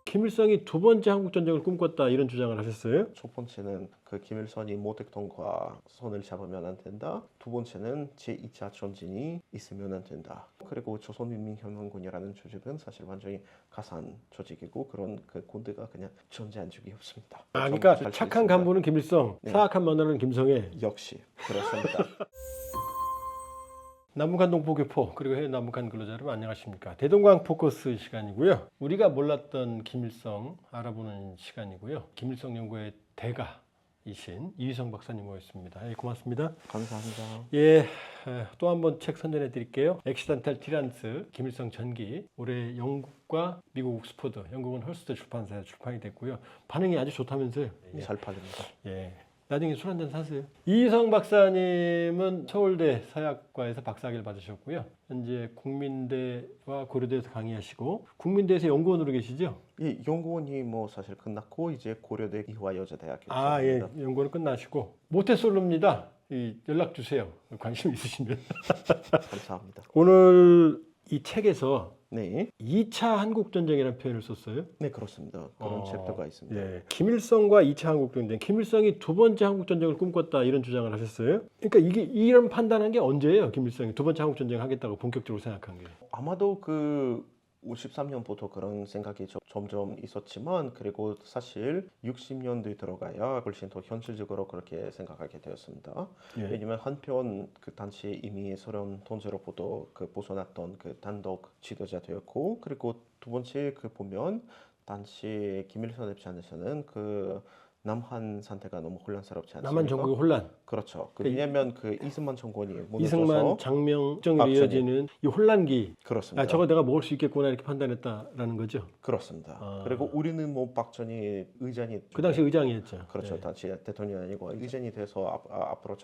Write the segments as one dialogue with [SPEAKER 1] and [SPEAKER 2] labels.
[SPEAKER 1] 김일성이 두 번째 한국 전쟁을 꿈꿨다 이런 주장을 하셨어요?
[SPEAKER 2] 첫 번째는 그 김일성이 모택동과 손을 잡으면 안 된다. 두 번째는 제2차 전쟁이 있으면 안 된다. 그리고 조선인민혁명군이라는 조직은 사실 완전히 가산 조직이고 그런 그 군대가 그냥 존재한 적이 없습니다.
[SPEAKER 1] 그러니까
[SPEAKER 2] 좀
[SPEAKER 1] 착한
[SPEAKER 2] 있습니다.
[SPEAKER 1] 간부는 김일성,
[SPEAKER 2] 네.
[SPEAKER 1] 사악한 마누라는 김성애.
[SPEAKER 2] 역시 그렇습니다.
[SPEAKER 1] 남북한 동포교포 그리고 해외 남북한 근로자 여러분 안녕하십니까. 대동강 포커스 시간이고요. 우리가 몰랐던 김일성 알아보는 시간이고요. 김일성 연구의 대가이신 이휘성 박사님 모셨습니다. 예, 고맙습니다.
[SPEAKER 2] 감사합니다.
[SPEAKER 1] 예, 또 한 번 책 선전해 드릴게요. 액시던탈 티란스 김일성 전기. 올해 영국과 미국 옥스퍼드, 영국은 헐스트 출판사에서 출판이 됐고요. 반응이 아주 좋다면서요. 예.
[SPEAKER 2] 잘 팔립니다.
[SPEAKER 1] 예. 나중에 술 한잔 사세요. 이희성 박사님은 서울대 서약과에서 박사학위를 받으셨고요. 현재 국민대와 고려대에서 강의하시고 국민대에서 연구원으로 계시죠?
[SPEAKER 2] 이 연구원이 뭐 사실 끝났고 이제 고려대 이화여자대학교
[SPEAKER 1] 예.
[SPEAKER 2] 재학입니다.
[SPEAKER 1] 연구원은 끝나시고 모태솔로입니다. 연락 주세요. 관심 있으시면.
[SPEAKER 2] 감사합니다.
[SPEAKER 1] 오늘 이 책에서
[SPEAKER 2] 네,
[SPEAKER 1] 2차 한국전쟁이라는 표현을 썼어요.
[SPEAKER 2] 네 그렇습니다. 그런 챕터가 있습니다.
[SPEAKER 1] 예. 김일성과 2차 한국전쟁, 김일성이 두 번째 한국전쟁을 꿈꿨다 이런 주장을 하셨어요. 그러니까 이게 이런 판단한 게 언제예요? 김일성이 두 번째 한국전쟁 하겠다고 본격적으로 생각한 게.
[SPEAKER 2] 아마도 그 53년부터 그런 생각이 점점 있었지만 그리고 사실 60년대 들어가야 훨씬 더 현실적으로 그렇게 생각하게 되었습니다.
[SPEAKER 1] 예.
[SPEAKER 2] 왜냐면 한편 그 당시 이미 소련 통제로부터 그 벗어났던 그 단독 지도자 되었고 그리고 두 번째 그 보면 당시 김일성 입장에서는 그 남한 상태가 너무 혼란스럽지 않습니까?
[SPEAKER 1] 남한 전국의 혼란.
[SPEAKER 2] 그렇죠.
[SPEAKER 1] 그러니까
[SPEAKER 2] 왜냐면 그 이승만 정권이 무너져서
[SPEAKER 1] 이승만, 장명정으로
[SPEAKER 2] 박정희.
[SPEAKER 1] 이어지는 이 혼란기.
[SPEAKER 2] 그렇습니다.
[SPEAKER 1] 저거 내가 먹을 수 있겠구나 이렇게 판단했다라는 거죠.
[SPEAKER 2] 그렇습니다. 그리고 우리는 뭐 박정희 의장이
[SPEAKER 1] 그 당시 의장이었죠.
[SPEAKER 2] 그렇죠.
[SPEAKER 1] 예.
[SPEAKER 2] 당시 대통령이 아니고 의장이 돼서 앞으로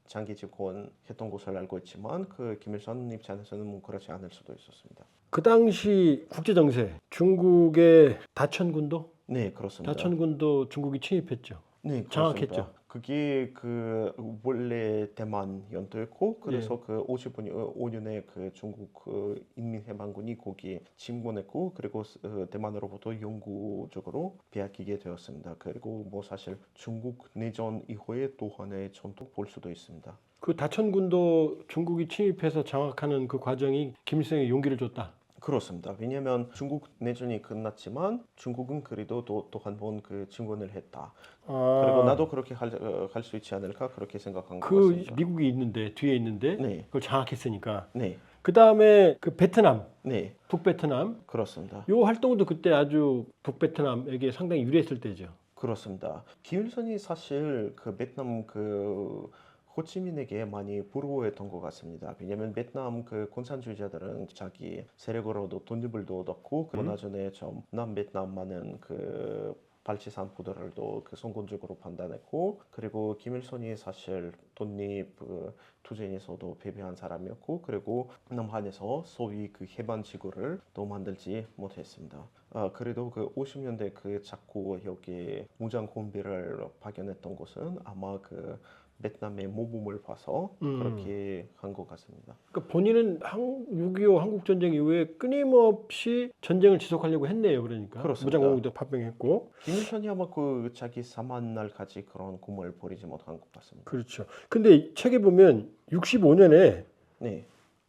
[SPEAKER 2] 장기 집권 했던 것을 알고 있지만 그 김일성 입장에서는 뭐 그렇지 않을 수도 있었습니다.
[SPEAKER 1] 그 당시 국제 정세, 중국의 다천군도,
[SPEAKER 2] 네, 그렇습니다.
[SPEAKER 1] 다천군도 중국이 침입했죠.
[SPEAKER 2] 네,
[SPEAKER 1] 장악했죠.
[SPEAKER 2] 그렇습니다. 그게 그 원래 대만 연도였고 그래서 그 55년에 그 중국 그 인민해방군이 거기 침공했고 그리고 대만으로부터 영구적으로 빼앗기게 되었습니다. 그리고 뭐 사실 중국 내전 이후에 또 하나의 전투 볼 수도 있습니다.
[SPEAKER 1] 그 다천군도 중국이 침입해서 장악하는 그 과정이 김일성에 용기를 줬다.
[SPEAKER 2] 그렇습니다. 왜냐하면 중국 내전이 끝났지만 중국은 그래도 또 한 번 그 침공을 했다. 그리고 나도 그렇게 할 수 있지 않을까 그렇게 생각한 것
[SPEAKER 1] 그
[SPEAKER 2] 같습니다.
[SPEAKER 1] 미국이 있는데 뒤에 있는데
[SPEAKER 2] 네,
[SPEAKER 1] 그걸 장악했으니까.
[SPEAKER 2] 네,
[SPEAKER 1] 그 다음에 그 베트남,
[SPEAKER 2] 네,
[SPEAKER 1] 북베트남
[SPEAKER 2] 그렇습니다.
[SPEAKER 1] 요 활동도 그때 아주 북베트남에게 상당히 유리했을 때죠.
[SPEAKER 2] 그렇습니다. 김일성이 사실 그 베트남 그 호치민에게 많이 부러워했던 것 같습니다. 왜냐하면 베트남 그 공산주의자들은 자기 세력으로도 독립을도 얻었고 그러고 나중에 좀 남베트남만은 그 발치산 부대를도 그 성공적으로 판단했고 그리고 김일성이 사실 독립 그 투쟁에서도 패배한 사람이었고 그리고 남한에서 소위 그 해방 지구를 또 만들지 못했습니다. 그래도 그 50년대 그 자꾸 여기 무장 공비를 발견했던 것은 아마 그 베트남의 모범을 봐서 그렇게 한 것 같습니다.
[SPEAKER 1] 그러니까 본인은 6.25 한국전쟁 이후에 끊임없이 전쟁을 지속하려고 했네요. 그러니까
[SPEAKER 2] 그렇습니다.
[SPEAKER 1] 무장공비도 파병했고.
[SPEAKER 2] 김일성이 아마 그 자기 사망 날까지 그런 꿈을 버리지 못한 것 같습니다.
[SPEAKER 1] 그렇죠. 근데 책에 보면 65년에
[SPEAKER 2] 네,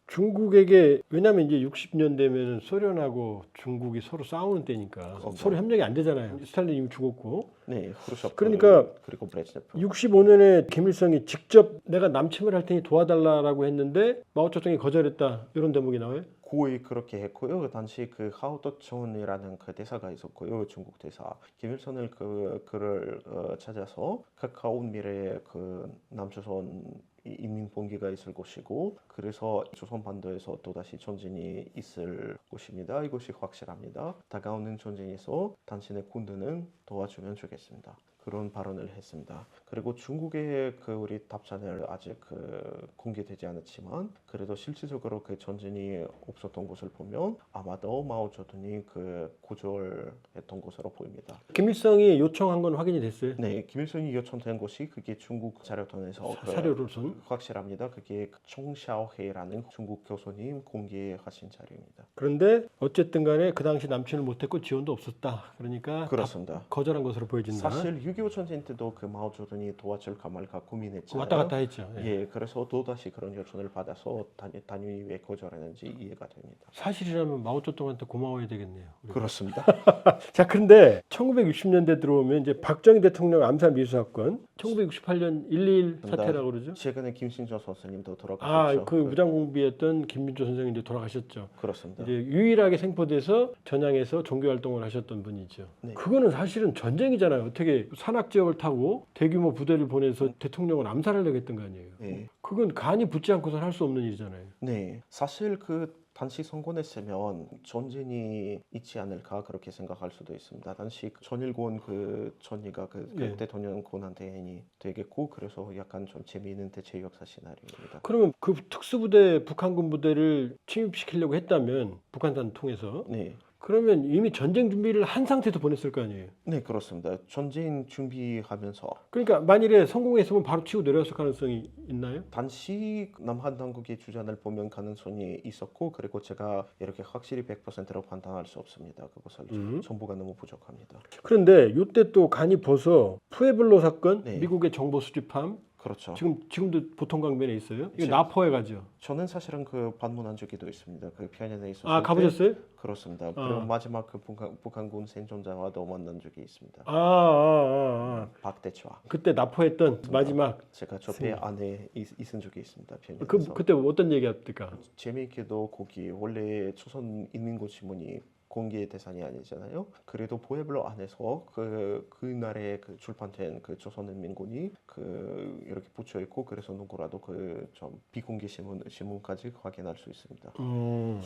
[SPEAKER 1] 중국에게 왜냐하면 이제 60년 되면 소련하고 중국이 서로 싸우는 때니까
[SPEAKER 2] 그렇습니다.
[SPEAKER 1] 서로 협력이 안 되잖아요. 스탈린 이미 죽었고.
[SPEAKER 2] 네, 후르쇼프
[SPEAKER 1] 그러니까
[SPEAKER 2] 그리고 브레즈네프.
[SPEAKER 1] 65년에 김일성이 직접 내가 남침을 할 테니 도와달라라고 했는데 마오쩌둥이 거절했다 이런 대목이 나와요.
[SPEAKER 2] 고의 그렇게 했고요. 그 당시 그 하오떠촌이라는 그 대사가 있었고요. 중국 대사. 김일성을 그 글을 찾아서 가까운 미래에 그 남조선 인민봉기가 있을 것이고 그래서 조선 반도에서 또다시 전쟁이 있을 것입니다. 이것이 확실합니다. 다가오는 전쟁에서 당신의 군대는 도와주면 좋겠습니다. 그런 발언을 했습니다. 그리고 중국의 그 우리 답변을 아직 그 공개되지 않았지만 그래도 실질적으로 그 전쟁이 없었던 것을 보면 아마도 마오쩌둥이 그 고졸했던 것으로 보입니다.
[SPEAKER 1] 김일성이 요청한 건 확인이 됐어요.
[SPEAKER 2] 네, 김일성이 요청된 것이 그게 중국 자료통에서 그
[SPEAKER 1] 사료로선.
[SPEAKER 2] 확실합니다. 그게 총샤오헤이라는 중국 교수님 공개하신 자료입니다.
[SPEAKER 1] 그런데 어쨌든 간에 그 당시 남친을 못했고 지원도 없었다. 그러니까
[SPEAKER 2] 그렇습니다.
[SPEAKER 1] 거절한 것으로 보여진다.
[SPEAKER 2] 사실 6.25 전쟁 때도 그 마오쩌둥이 도와줄까 말까 고민했잖아요.
[SPEAKER 1] 왔다 갔다 했죠. 예.
[SPEAKER 2] 예, 그래서 또다시 그런 요청을 받아서 단위 왜 거절했는지 이해가 됩니다.
[SPEAKER 1] 사실이라면 마오쩌둥한테 고마워야 되겠네요. 우리가.
[SPEAKER 2] 그렇습니다.
[SPEAKER 1] 자, 그런데 1960년대 들어오면 이제 박정희 대통령 암살 미수 사건, 1968년 1.21 사태라고 그러죠.
[SPEAKER 2] 최근에 김신조 선생님도
[SPEAKER 1] 아,
[SPEAKER 2] 돌아가셨죠.
[SPEAKER 1] 그 무장공비했던 김민조 선생님 이제 돌아가셨죠.
[SPEAKER 2] 그렇습니다.
[SPEAKER 1] 이제 유일하게 생포돼서 전향해서 종교 활동을 하셨던 분이죠.
[SPEAKER 2] 네.
[SPEAKER 1] 그거는 사실은 전쟁이잖아요. 어떻게 산악 지역을 타고 대규모 부대를 보내서 대통령을 암살하려고 했던 거 아니에요.
[SPEAKER 2] 네.
[SPEAKER 1] 그건 간이 붙지 않고선 할 수 없는 일이잖아요.
[SPEAKER 2] 네, 사실 그 당시 선거냈으면 전쟁이 있지 않을까 그렇게 생각할 수도 있습니다. 당시 전일권 그 전이가 그
[SPEAKER 1] 예.
[SPEAKER 2] 대통령 권한 대행이 되겠고 그래서 약간 좀 재미있는 대체 역사 시나리오입니다.
[SPEAKER 1] 그러면 그 특수부대 북한군 부대를 침입시키려고 했다면 북한산 통해서
[SPEAKER 2] 네,
[SPEAKER 1] 그러면 이미 전쟁 준비를 한 상태에서 보냈을 거 아니에요.
[SPEAKER 2] 네 그렇습니다. 전쟁 준비하면서
[SPEAKER 1] 그러니까 만일에 성공했으면 바로 치고 내려왔을 가능성이 있나요?
[SPEAKER 2] 당시 남한 당국의 주장을 보면 가능성이 있었고 그리고 제가 이렇게 확실히 100%로 판단할 수 없습니다. 그것을 정보가 너무 부족합니다.
[SPEAKER 1] 그런데 이때 또 간이 벗어 푸에블로 사건,
[SPEAKER 2] 네.
[SPEAKER 1] 미국의 정보 수집함,
[SPEAKER 2] 그렇죠.
[SPEAKER 1] 지금도 보통 강변에 있어요. 이거
[SPEAKER 2] 지금-
[SPEAKER 1] 나포에 가죠.
[SPEAKER 2] 저는 사실은 그 방문한 적이도 있습니다. 그 편연에 있었을
[SPEAKER 1] 아,
[SPEAKER 2] 때
[SPEAKER 1] 가보셨어요?
[SPEAKER 2] 그렇습니다. 그리고 마지막 그 북한군 생존자와도 만난 적이 있습니다. 박대추와
[SPEAKER 1] 그때 나포했던 마지막
[SPEAKER 2] 제가 저 배 안에 있은 적이 있습니다. 편연에서.
[SPEAKER 1] 그때 어떤 얘기합니까?
[SPEAKER 2] 재미있게도 거기 원래 조선 인민고시문이 공개 대상이 아니잖아요. 그래도 포에블로 안에서 그날에 그 출판된 그 조선인민군이 그 이렇게 붙여 있고 그래서 누구라도 그 좀 비공개 신문까지 확인할 수 있습니다.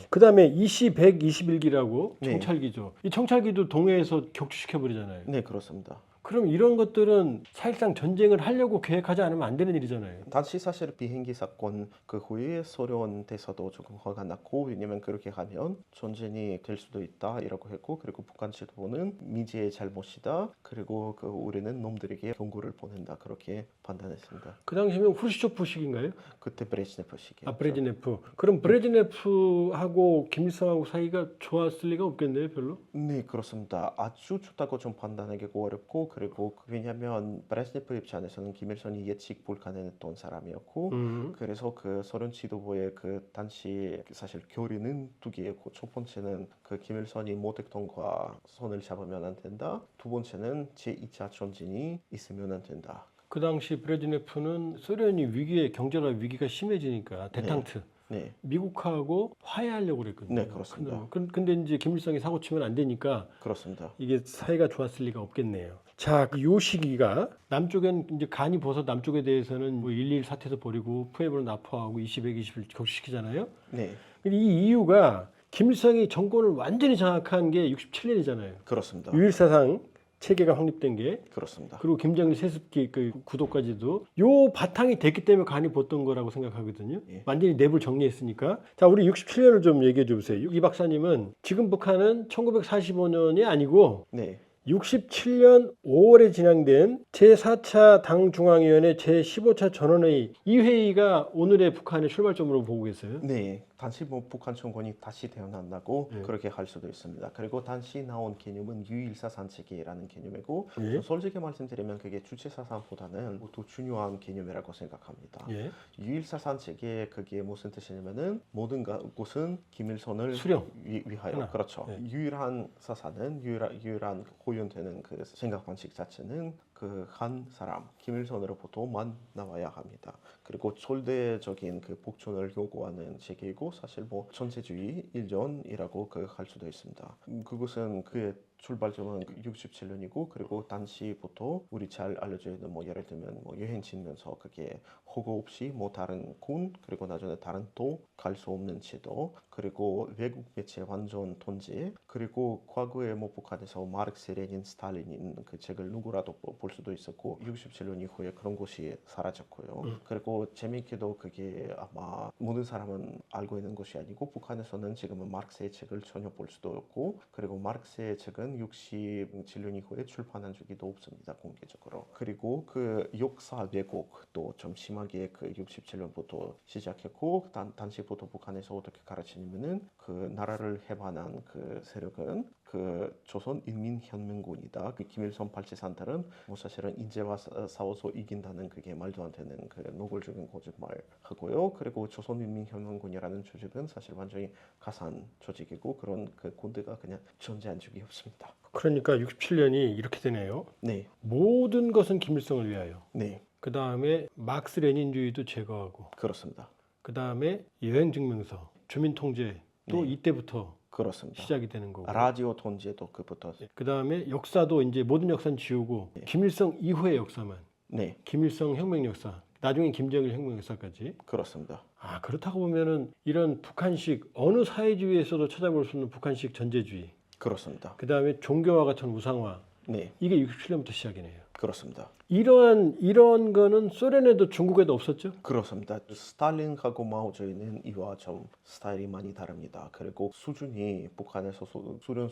[SPEAKER 1] 그다음에 이시 121기라고
[SPEAKER 2] 네.
[SPEAKER 1] 청찰기죠. 이 청찰기도 동해에서 격추시켜 버리잖아요.
[SPEAKER 2] 네, 그렇습니다.
[SPEAKER 1] 그럼 이런 것들은 사실상 전쟁을 하려고 계획하지 않으면 안 되는 일이잖아요.
[SPEAKER 2] 당시 사실 비행기 사건 그 후에 소련 대사도 조금 화가 났고 왜냐면 그렇게 하면 전쟁이 될 수도 있다 이라고 했고 그리고 북한 지도부는 미제의 잘못이다 그리고 그 우리는 놈들에게 경고를 보낸다 그렇게 판단했습니다.
[SPEAKER 1] 그 당시면 후르시초프 시기인가요?
[SPEAKER 2] 그때 브레즈네프 시기.
[SPEAKER 1] 아, 브레즈네프. 그럼 브레즈네프하고 김일성하고 사이가 좋았을 리가 없겠네요, 별로.
[SPEAKER 2] 네, 그렇습니다. 아주 좋다고 좀 판단하기가 어렵고 그리고 왜냐하면 브레즈네프 입장에서는 김일성이 예측 불가능했던 사람이었고 그래서 그 소련 지도부의 그 당시 사실 교리는 두 개였고 첫 번째는 그 김일성이 모택동과 손을 잡으면 안 된다. 두 번째는 제2차 전쟁이 있으면 안 된다.
[SPEAKER 1] 그 당시 브레즈네프는 소련이 경제가 위기가 심해지니까 데탕트.
[SPEAKER 2] 네,
[SPEAKER 1] 미국하고 화해하려고 그랬거든요.
[SPEAKER 2] 네, 그렇습니다.
[SPEAKER 1] 근데 이제 김일성이 사고 치면 안 되니까
[SPEAKER 2] 그렇습니다.
[SPEAKER 1] 이게 사이가 좋았을 리가 없겠네요. 자, 요 시기가 남쪽엔 이제 간이 벗어 남쪽에 대해서는 뭐 1.21 사태도 벌이고 푸에블로 나포하고 20을 격추시키잖아요.
[SPEAKER 2] 네,
[SPEAKER 1] 근데 이 이유가 김일성이 정권을 완전히 장악한 게 67년이잖아요.
[SPEAKER 2] 그렇습니다.
[SPEAKER 1] 유일사상 체계가 확립된 게
[SPEAKER 2] 그렇습니다.
[SPEAKER 1] 그리고 김정일 세습기 그 구도까지도 요 바탕이 됐기 때문에 간이 벗던 거라고 생각하거든요.
[SPEAKER 2] 예.
[SPEAKER 1] 완전히 내부를 정리했으니까. 자, 우리 67년을 좀 얘기해 주세요. 이 박사님은 지금 북한은 1945년이 아니고
[SPEAKER 2] 네,
[SPEAKER 1] 67년 5월에 진행된 제4차 당중앙위원회 제15차 전원회의 이 회의가 오늘의 북한의 출발점으로 보고 계세요.
[SPEAKER 2] 네. 당시 뭐 북한 정권이 다시 태어난다고 그렇게 할 수도 있습니다. 그리고 당시 나온 개념은 유일사상 체계라는 개념이고
[SPEAKER 1] 예.
[SPEAKER 2] 솔직히 말씀드리면 그게 주체사상보다는 더 중요한 개념이라고 생각합니다.
[SPEAKER 1] 예.
[SPEAKER 2] 유일사상 체계 그게 무슨 뜻이냐면은 모든 곳은 김일성을
[SPEAKER 1] 수령.
[SPEAKER 2] 위하여
[SPEAKER 1] 하나.
[SPEAKER 2] 그렇죠.
[SPEAKER 1] 네.
[SPEAKER 2] 유일한 사상은 유일한 호연되는 그 생각 방식 자체는 그 한 사람 김일성으로부터만 나와야 합니다. 그리고 절대적인 그 복존을 요구하는 체계이고 사실 뭐 전체주의 일전이라고 할 수도 있습니다. 그것은 그의 출발점은 67년이고 그리고 당시부터 우리 잘 알려져 있는 뭐 예를 들면 뭐 여행 치면서 그게 허가 없이 뭐 다른 군 그리고 나중에 다른 도 갈 수 없는 제도 그리고 외국 매체 완전 통제 그리고 과거에 뭐 북한에서 마르크스 레닌 스탈린인 그 책을 누구라도 볼 수도 있었고 67년 이후에 그런 것이 사라졌고요. 그리고 재미있게도 그게 아마 모든 사람은 알고 있는 것이 아니고 북한에서는 지금은 마르크스의 책을 전혀 볼 수도 없고 그리고 마르크스의 책은 67년 이후에 출판한 적이도 없습니다. 공개적으로. 그리고 그 역사 왜곡도 좀 심하게 그 67년부터 시작했고 당시부터 북한에서 어떻게 가르치냐면은 그 나라를 해방한 그 세력은 그 조선인민혁명군이다. 그 김일성 발제산들은 뭐 사실은 인제와 싸워서 이긴다는 그게 말도 안 되는 그 노골적인 거짓말 하고요. 그리고 조선인민혁명군이라는 조직은 사실 완전히 가산 조직이고 그런 그 군대가 그냥 존재한 적이 없습니다.
[SPEAKER 1] 그러니까 67년이 이렇게 되네요.
[SPEAKER 2] 네,
[SPEAKER 1] 모든 것은 김일성을 위하여.
[SPEAKER 2] 네,
[SPEAKER 1] 그 다음에 막스 레닌주의도 제거하고.
[SPEAKER 2] 그렇습니다.
[SPEAKER 1] 그 다음에 여행 증명서, 주민 통제도
[SPEAKER 2] 네.
[SPEAKER 1] 이때부터
[SPEAKER 2] 그렇습니다.
[SPEAKER 1] 시작이 되는 거고.
[SPEAKER 2] 라디오 통제도 그부터.
[SPEAKER 1] 그 다음에 역사도 이제 모든 역사는 지우고 김일성 이후의 역사만.
[SPEAKER 2] 네,
[SPEAKER 1] 김일성 혁명 역사. 나중에 김정일 혁명 역사까지.
[SPEAKER 2] 그렇습니다.
[SPEAKER 1] 아, 그렇다고 보면은 이런 북한식 어느 사회주의에서도 찾아볼 수 없는 북한식 전제주의.
[SPEAKER 2] 그렇습니다.
[SPEAKER 1] 그 다음에 종교와 같은 우상화.
[SPEAKER 2] 네,
[SPEAKER 1] 이게 67년부터 시작이네요.
[SPEAKER 2] 그렇습니다.
[SPEAKER 1] 이런 거는 소련에도 중국에도 없었죠?
[SPEAKER 2] 그렇습니다. 스탈린하고 마오쩌이는 이와 좀 스타일이 많이 다릅니다. 그리고 수준이 북한에서 소련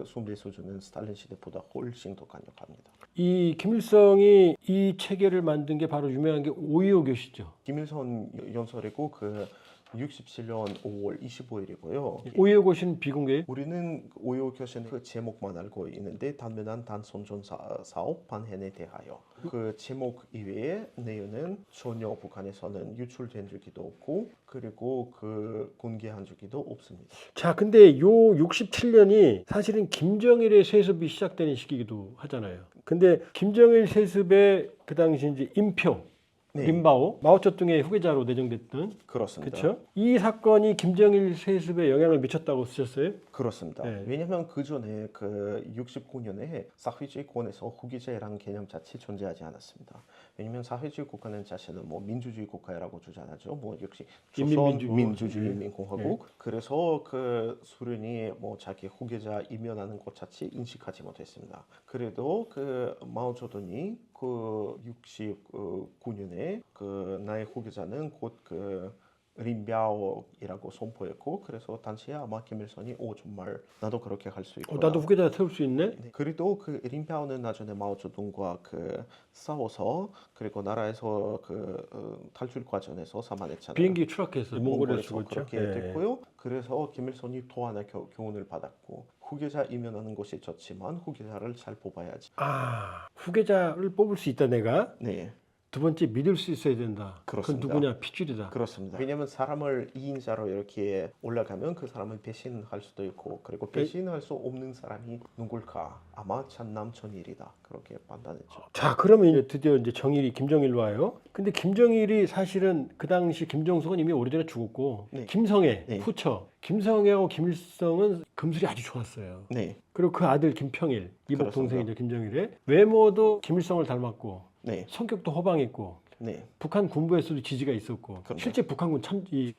[SPEAKER 2] 숭배 수준은 스탈린 시대보다 훨씬 더 강력합니다.
[SPEAKER 1] 이 김일성이 이 체계를 만든 게 바로 유명한 게 5.25 교시죠.
[SPEAKER 2] 김일성 연설이고 그 67년 5월 25일이고요.
[SPEAKER 1] 5.25 교시는 비공개예요?
[SPEAKER 2] 우리는 5.25 교시는 그 제목만 알고 있는데 단면한 단선전 사업 반hen에 대하여 그 제목 이외의 내용은 전혀 북한에서는 유출된 적이도 없고 그리고 그 공개한 적이도 없습니다.
[SPEAKER 1] 자, 근데 요 67년이 사실은 김정일의 세습이 시작되는 시기이기도 하잖아요. 근데 김정일 세습의 그 당시 이제 임표,
[SPEAKER 2] 네.
[SPEAKER 1] 린바오, 마오쩌둥의 후계자로 내정됐던
[SPEAKER 2] 그렇습니다.
[SPEAKER 1] 그렇죠? 이 사건이 김정일 세습에 영향을 미쳤다고 쓰셨어요?
[SPEAKER 2] 그렇습니다.
[SPEAKER 1] 네.
[SPEAKER 2] 왜냐하면 그 전에 그 69년에 사회주의권에서 후기자라는 개념 자체 존재하지 않았습니다. 왜냐하면 사회주의 국가는 자체는 뭐 민주주의 국가라고 주장하죠. 뭐 역시 조선 민주주의 민공화국. 그래서 그 소련이 뭐 자기 후계자 임명하는 것 자체 인식하지 못했습니다. 그래도 그 마오쩌둥이 그 69년에 그 나의 후계자는 곧 그 린비아오이라고 선포했고 그래서 당시에 아마 김일성이 정말 나도 그렇게 할 수 있구나.
[SPEAKER 1] 나도 후계자 세울 수 있네?
[SPEAKER 2] 네. 그래도 그 린비아오는 나중에 마오쩌둥과 그 싸워서 그리고 나라에서 그 탈출 과정에서 사망했잖아요.
[SPEAKER 1] 비행기 추락해서 몽골에서 죽었죠.
[SPEAKER 2] 그렇게 됐고요. 그래서 김일성이 또 하나 교훈을 받았고 후계자 임명하는 것이 좋지만 후계자를 잘 뽑아야지.
[SPEAKER 1] 아, 후계자를 뽑을 수 있다 내가?
[SPEAKER 2] 네.
[SPEAKER 1] 두 번째 믿을 수 있어야 된다.
[SPEAKER 2] 그렇습니다.
[SPEAKER 1] 그건 누구냐? 핏줄이다.
[SPEAKER 2] 그렇습니다. 왜냐하면 사람을 2인자로 이렇게 올라가면 그 사람은 배신할 수도 있고 그리고 배신할 수 없는 사람이 누굴까? 아마 천남천일이다. 그렇게 판단했죠.
[SPEAKER 1] 자, 그러면 이제 드디어 이제 정일이 김정일로 와요. 근데 김정일이 사실은 그 당시 김정숙은 이미 오래전에 죽었고
[SPEAKER 2] 네.
[SPEAKER 1] 김성애,
[SPEAKER 2] 네.
[SPEAKER 1] 후처, 김성애하고 김일성은 금술이 아주 좋았어요.
[SPEAKER 2] 네,
[SPEAKER 1] 그리고 그 아들 김평일, 이복
[SPEAKER 2] 그렇습니다.
[SPEAKER 1] 동생이죠 김정일의 외모도 김일성을 닮았고
[SPEAKER 2] 네,
[SPEAKER 1] 성격도 호방했고
[SPEAKER 2] 네,
[SPEAKER 1] 북한 군부에서도 지지가 있었고
[SPEAKER 2] 그럼요.
[SPEAKER 1] 실제 북한군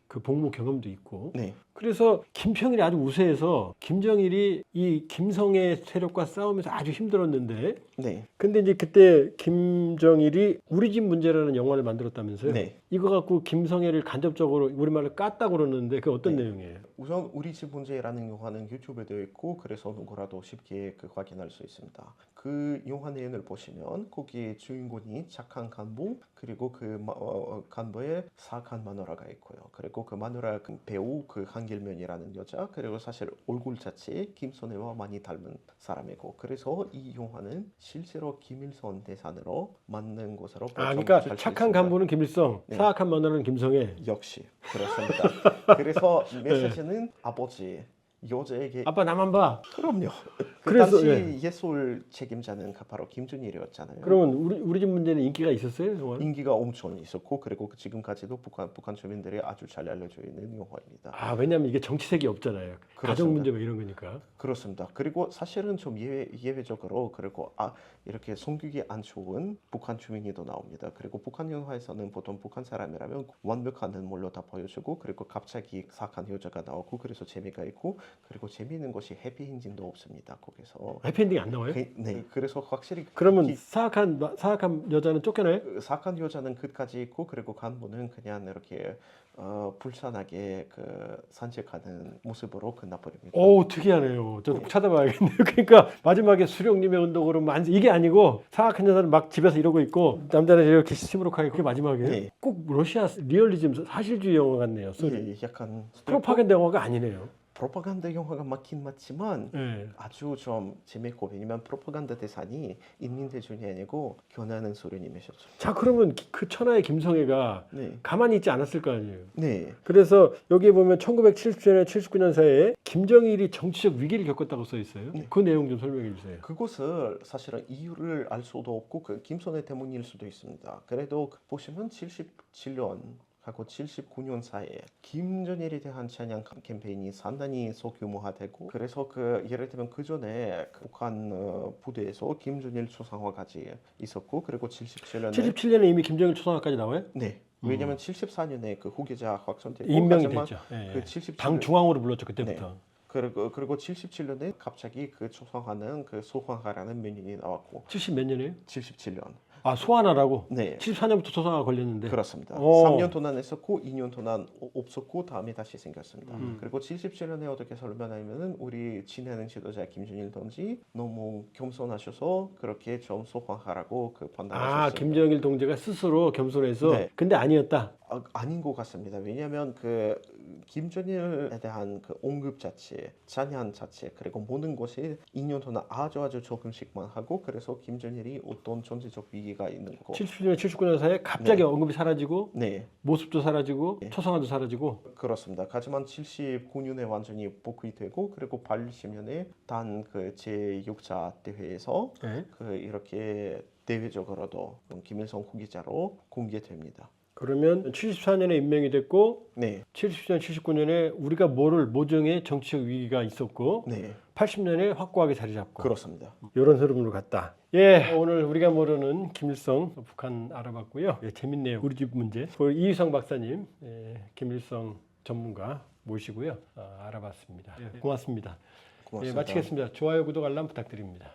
[SPEAKER 1] 그 복무 경험도 있고
[SPEAKER 2] 네,
[SPEAKER 1] 그래서 김평일이 아주 우세해서 김정일이 이 김성애 세력과 싸우면서 아주 힘들었는데
[SPEAKER 2] 네,
[SPEAKER 1] 근데 이제 그때 김정일이 우리 집 문제라는 영화를 만들었다면서요?
[SPEAKER 2] 네.
[SPEAKER 1] 이거 갖고 김성애를 간접적으로 우리말로 깠다고 그러는데 그게 어떤
[SPEAKER 2] 네.
[SPEAKER 1] 내용이에요?
[SPEAKER 2] 우선 우리 집 문제라는 영화는 유튜브에 되어 있고 그래서 누구라도 쉽게 그 확인할 수 있습니다. 그 영화 내용을 보시면 거기 주인공이 착한 간부 그리고 그 간부의 사악한 마누라가 있고요. 그리고 그 마누라 그 배우 그 한길면이라는 여자 그리고 사실 얼굴 자체 김선혜와 많이 닮은 사람이고 그래서 이 영화는 실제로 김일성 대산으로 만든 것으로
[SPEAKER 1] 그러니까
[SPEAKER 2] 볼 수
[SPEAKER 1] 착한
[SPEAKER 2] 있습니다.
[SPEAKER 1] 간부는 김일성,
[SPEAKER 2] 네.
[SPEAKER 1] 사악한 마누라는 김성애.
[SPEAKER 2] 역시 그렇습니다. 그래서 메시지는 아버지 여자에게
[SPEAKER 1] 아빠 나만 봐.
[SPEAKER 2] 그럼요. 그
[SPEAKER 1] 그래서,
[SPEAKER 2] 당시
[SPEAKER 1] 예.
[SPEAKER 2] 예술 책임자는 바로 김준일이었잖아요.
[SPEAKER 1] 그러면 우리 집 문제는 인기가 있었어요? 영화는?
[SPEAKER 2] 인기가 엄청 있었고 그리고 지금까지도 북한 주민들이 아주 잘 알려져 있는 영화입니다.
[SPEAKER 1] 아, 왜냐면 이게 정치색이 없잖아요. 가정 문제 뭐 이런 거니까.
[SPEAKER 2] 그렇습니다. 그리고 사실은 좀 예외적으로 그리고 이렇게 성격이 안 좋은 북한 주민이도 나옵니다. 그리고 북한 영화에서는 보통 북한 사람이라면 완벽한 몰로 다 보여주고 그리고 갑자기 사악한 여자가 나오고 그래서 재미가 있고 그리고 재미있는 것이 해피엔딩도 없습니다. 거기서.
[SPEAKER 1] 해피엔딩이 안 나와요?
[SPEAKER 2] 네, 그래서 확실히
[SPEAKER 1] 그러면 사악한 여자는 쫓겨나요?
[SPEAKER 2] 사악한 여자는 끝까지 있고 그리고 간부는 그냥 이렇게 불쌍하게 그 산책하는 모습으로 끝나버립니다.
[SPEAKER 1] 오, 특이하네요. 저도 찾아봐야겠네요. 그러니까 마지막에 수령님의 운동으로 이게 아니고 사악한 여자는 막 집에서 이러고 있고 남자는 이렇게 시무룩하게 그게 마지막에
[SPEAKER 2] 네.
[SPEAKER 1] 꼭 러시아 리얼리즘 사실주의 영화 같네요.
[SPEAKER 2] 예, 약간
[SPEAKER 1] 프로파간다 영화가 아니네요.
[SPEAKER 2] 프로파간다 영화가 맞긴 맞지만
[SPEAKER 1] 네.
[SPEAKER 2] 아주 좀 재밌고 왜냐면 프로파간다 대상이 인민대중이 아니고 교나는 소련님이셨죠.
[SPEAKER 1] 자, 그러면 그 천하의 김성애가
[SPEAKER 2] 네,
[SPEAKER 1] 가만히 있지 않았을 거 아니에요.
[SPEAKER 2] 네,
[SPEAKER 1] 그래서 여기 보면 1970년에 79년 사이에 김정일이 정치적 위기를 겪었다고 써 있어요.
[SPEAKER 2] 네.
[SPEAKER 1] 그 내용 좀 설명해 주세요.
[SPEAKER 2] 그것을 사실은 이유를 알 수도 없고 그 김선애 때문일 수도 있습니다. 그래도 보시면 77년 하고 79년 사이에 김정일에 대한 찬양 캠페인이 상당히 소규모화되고 그래서 그 예를 들면 그 전에 북한 부대에서 김정일 초상화까지 있었고 그리고 77년에
[SPEAKER 1] 77년에 이미 김정일 초상화까지 나와요?
[SPEAKER 2] 네 왜냐면 74년에 그 후계자 확정되고
[SPEAKER 1] 임명이
[SPEAKER 2] 하지만
[SPEAKER 1] 됐죠. 예, 예.
[SPEAKER 2] 그 77년
[SPEAKER 1] 당 중앙으로 불렀죠 그때부터.
[SPEAKER 2] 그리고 77년에 갑자기 그 초상화는 그 소환하라는 명령이 나왔고
[SPEAKER 1] 70 몇 년이에요?
[SPEAKER 2] 77년
[SPEAKER 1] 아, 소환하라고?
[SPEAKER 2] 네
[SPEAKER 1] 74년부터 초상화가 걸렸는데.
[SPEAKER 2] 그렇습니다.
[SPEAKER 1] 오.
[SPEAKER 2] 3년 동안 했었고 2년 동안 없었고 다음에 다시 생겼습니다. 그리고 77년에 어떻게 설명하냐면은 우리 친애하는 지도자 김정일 동지 너무 겸손하셔서 그렇게 좀 소환하라고 그 판단하셨습니다.
[SPEAKER 1] 아, 김정일 동지가 스스로 겸손해서.
[SPEAKER 2] 네.
[SPEAKER 1] 근데 아니었다.
[SPEAKER 2] 아닌 것 같습니다. 왜냐하면 그 김정일에 대한 그 언급 자체, 찬양 자체 그리고 모든 것이 2년 동안 아주 조금씩만 하고 그래서 김정일이 어떤 정치적 위기가 있는 거.
[SPEAKER 1] 77년, 79년 사이에 갑자기 언급이 사라지고
[SPEAKER 2] 네,
[SPEAKER 1] 모습도 사라지고 초상화도 사라지고.
[SPEAKER 2] 그렇습니다. 하지만 79년에 완전히 복귀되고 그리고 80년에 단 그 제6차 대회에서
[SPEAKER 1] 네.
[SPEAKER 2] 그 이렇게 대외적으로도 김일성 후계자로 공개됩니다.
[SPEAKER 1] 그러면 74년에 임명이 됐고
[SPEAKER 2] 네,
[SPEAKER 1] 70년, 79년에 우리가 모종의 정치적 위기가 있었고
[SPEAKER 2] 네,
[SPEAKER 1] 80년에 확고하게 자리 잡고
[SPEAKER 2] 그렇습니다.
[SPEAKER 1] 이런 흐름으로 갔다. 예, 오늘 우리가 모르는 김일성 북한 알아봤고요. 예, 재밌네요. 우리 집 문제. 이유성 박사님, 김일성 전문가 모시고요. 알아봤습니다. 예, 고맙습니다.
[SPEAKER 2] 고맙습니다.
[SPEAKER 1] 예, 마치겠습니다. 좋아요, 구독, 알람 부탁드립니다.